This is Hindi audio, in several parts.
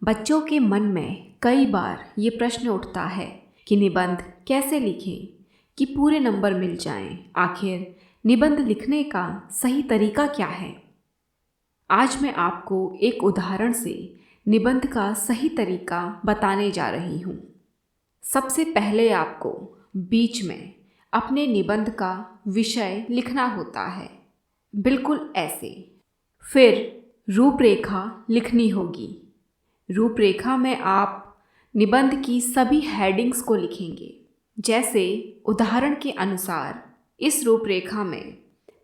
बच्चों के मन में कई बार ये प्रश्न उठता है कि निबंध कैसे लिखें कि पूरे नंबर मिल जाएं। आखिर निबंध लिखने का सही तरीका क्या है? आज मैं आपको एक उदाहरण से निबंध का सही तरीका बताने जा रही हूँ। सबसे पहले आपको बीच में अपने निबंध का विषय लिखना होता है, बिल्कुल ऐसे। फिर रूपरेखा लिखनी होगी। रूपरेखा में आप निबंध की सभी हेडिंग्स को लिखेंगे। जैसे उदाहरण के अनुसार इस रूपरेखा में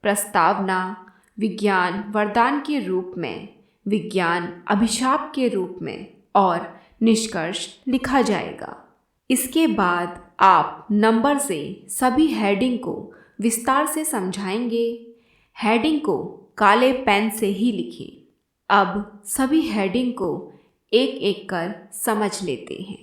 प्रस्तावना विज्ञान वरदान के रूप में, विज्ञान अभिशाप के रूप में और निष्कर्ष लिखा जाएगा। इसके बाद आप नंबर से सभी हेडिंग को विस्तार से समझाएंगे। हेडिंग को काले पेन से ही लिखें। अब सभी हेडिंग को एक एक कर समझ लेते हैं।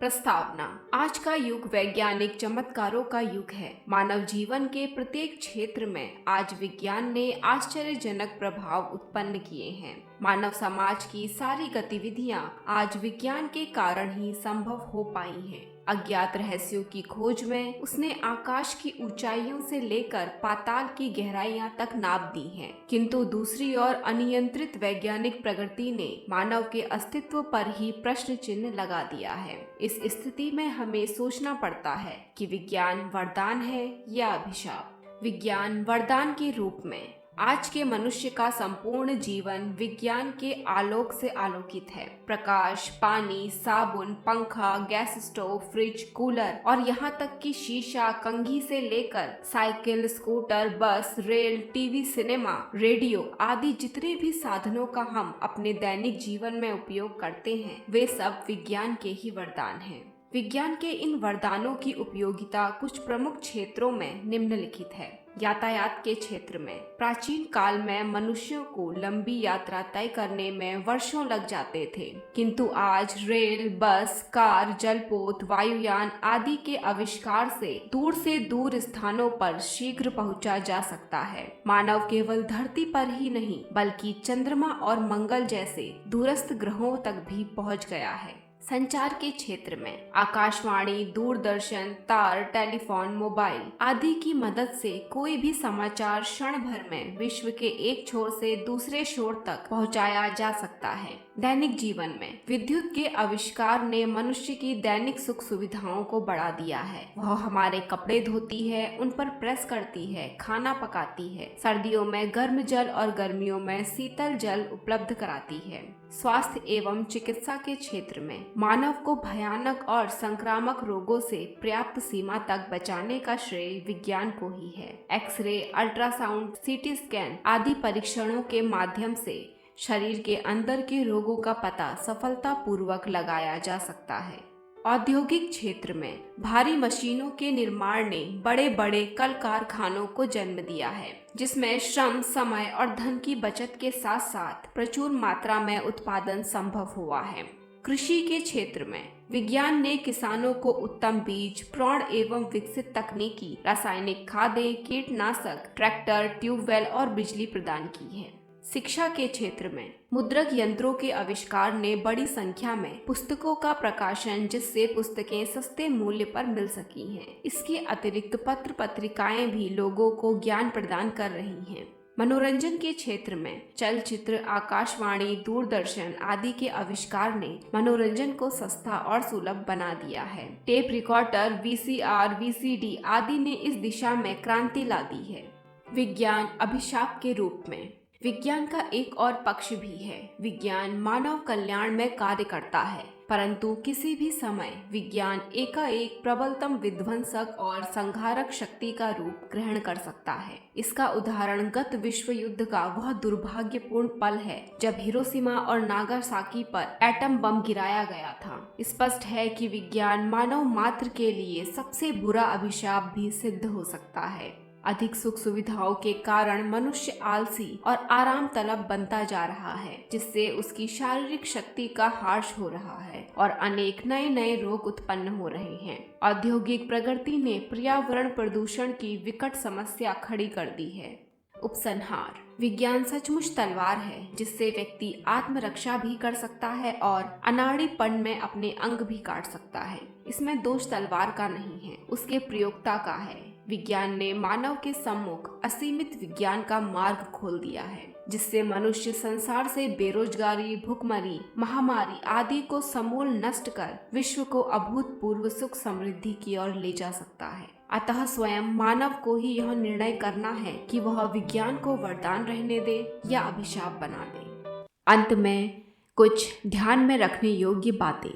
प्रस्तावना। आज का युग वैज्ञानिक चमत्कारों का युग है। मानव जीवन के प्रत्येक क्षेत्र में आज विज्ञान ने आश्चर्यजनक प्रभाव उत्पन्न किए हैं। मानव समाज की सारी गतिविधियां आज विज्ञान के कारण ही संभव हो पाई हैं। अज्ञात रहस्यों की खोज में उसने आकाश की ऊंचाइयों से लेकर पाताल की गहराइयां तक नाप दी हैं। किंतु दूसरी ओर अनियंत्रित वैज्ञानिक प्रगति ने मानव के अस्तित्व पर ही प्रश्न चिन्ह लगा दिया है। इस स्थिति में हमें सोचना पड़ता है कि विज्ञान वरदान है या अभिशाप। विज्ञान वरदान के रूप में आज के मनुष्य का संपूर्ण जीवन विज्ञान के आलोक से आलोकित है। प्रकाश, पानी, साबुन, पंखा, गैस स्टोव, फ्रिज, कूलर और यहाँ तक कि शीशा, कंघी से लेकर साइकिल, स्कूटर, बस, रेल, टीवी, सिनेमा, रेडियो आदि जितने भी साधनों का हम अपने दैनिक जीवन में उपयोग करते हैं, वे सब विज्ञान के ही वरदान हैं। विज्ञान के इन वरदानों की उपयोगिता कुछ प्रमुख क्षेत्रों में निम्नलिखित है। यातायात के क्षेत्र में प्राचीन काल में मनुष्यों को लंबी यात्रा तय करने में वर्षों लग जाते थे, किंतु आज रेल, बस, कार, जलपोत, वायुयान आदि के आविष्कार से दूर स्थानों पर शीघ्र पहुंचा जा सकता है। मानव केवल धरती पर ही नहीं बल्कि चंद्रमा और मंगल जैसे दूरस्थ ग्रहों तक भी पहुंच गया है। संचार के क्षेत्र में आकाशवाणी, दूरदर्शन, तार, टेलीफोन, मोबाइल आदि की मदद से कोई भी समाचार क्षण भर में विश्व के एक छोर से दूसरे छोर तक पहुंचाया जा सकता है। दैनिक जीवन में विद्युत के आविष्कार ने मनुष्य की दैनिक सुख सुविधाओं को बढ़ा दिया है। वह हमारे कपड़े धोती है, उन पर प्रेस करती है, खाना पकाती है, सर्दियों में गर्म जल और गर्मियों में शीतल जल उपलब्ध कराती है। स्वास्थ्य एवं चिकित्सा के क्षेत्र में मानव को भयानक और संक्रामक रोगों से पर्याप्त सीमा तक बचाने का श्रेय विज्ञान को ही है। एक्सरे, अल्ट्रासाउंड, सीटी स्कैन आदि परीक्षणों के माध्यम से शरीर के अंदर के रोगों का पता सफलतापूर्वक लगाया जा सकता है। औद्योगिक क्षेत्र में भारी मशीनों के निर्माण ने बड़े बड़े कल कारखानों को जन्म दिया है, जिसमें श्रम, समय और धन की बचत के साथ साथ प्रचुर मात्रा में उत्पादन संभव हुआ है। कृषि के क्षेत्र में विज्ञान ने किसानों को उत्तम बीज, प्रौढ़ एवं विकसित तकनीकी, रासायनिक खादें, कीटनाशक, ट्रैक्टर, ट्यूबवेल और बिजली प्रदान की है। शिक्षा के क्षेत्र में मुद्रक यंत्रों के आविष्कार ने बड़ी संख्या में पुस्तकों का प्रकाशन, जिससे पुस्तकें सस्ते मूल्य पर मिल सकी हैं। इसके अतिरिक्त पत्र पत्रिकाएं भी लोगों को ज्ञान प्रदान कर रही हैं। मनोरंजन के क्षेत्र में चलचित्र, आकाशवाणी, दूरदर्शन आदि के आविष्कार ने मनोरंजन को सस्ता और सुलभ बना दिया है। टेप रिकॉर्डर, वीसीआर, वीसीडी आदि ने इस दिशा में क्रांति ला दी है। विज्ञान अभिशाप के रूप में विज्ञान का एक और पक्ष भी है। विज्ञान मानव कल्याण में कार्य करता है, परंतु किसी भी समय विज्ञान एकाएक प्रबलतम विध्वंसक और संहारक शक्ति का रूप ग्रहण कर सकता है। इसका उदाहरण गत विश्व युद्ध का वह दुर्भाग्यपूर्ण पल है जब हिरोशिमा और नागासाकी पर एटम बम गिराया गया था। स्पष्ट है कि विज्ञान मानव मात्र के लिए सबसे बुरा अभिशाप भी सिद्ध हो सकता है। अधिक सुख सुविधाओं के कारण मनुष्य आलसी और आराम तलब बनता जा रहा है, जिससे उसकी शारीरिक शक्ति का ह्रास हो रहा है और अनेक नए नए रोग उत्पन्न हो रहे हैं। औद्योगिक प्रगति ने पर्यावरण प्रदूषण की विकट समस्या खड़ी कर दी है। उपसंहार। विज्ञान सचमुच तलवार है जिससे व्यक्ति आत्मरक्षा भी कर सकता है और अनाड़ीपन में अपने अंग भी काट सकता है। इसमें दोष तलवार का नहीं है, उसके प्रयोक्ता का है। विज्ञान ने मानव के सम्मुख असीमित विज्ञान का मार्ग खोल दिया है, जिससे मनुष्य संसार से बेरोजगारी, भुखमरी, महामारी आदि को समूल नष्ट कर विश्व को अभूतपूर्व सुख समृद्धि की ओर ले जा सकता है। अतः स्वयं मानव को ही यह निर्णय करना है कि वह विज्ञान को वरदान रहने दे या अभिशाप बना दे। अंत में कुछ ध्यान में रखने योग्य बातें।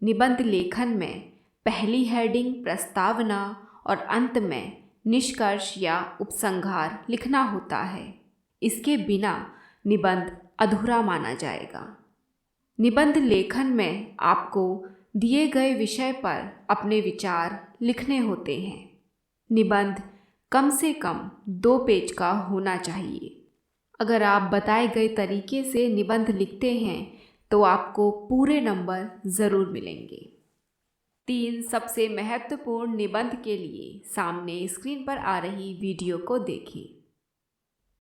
निबंध लेखन में पहली हेडिंग प्रस्तावना और अंत में निष्कर्ष या उपसंहार लिखना होता है। इसके बिना निबंध अधूरा माना जाएगा। निबंध लेखन में आपको दिए गए विषय पर अपने विचार लिखने होते हैं। निबंध कम से कम 2 पेज का होना चाहिए। अगर आप बताए गए तरीके से निबंध लिखते हैं तो आपको पूरे नंबर ज़रूर मिलेंगे। 3 सबसे महत्वपूर्ण निबंध के लिए सामने स्क्रीन पर आ रही वीडियो को देखें।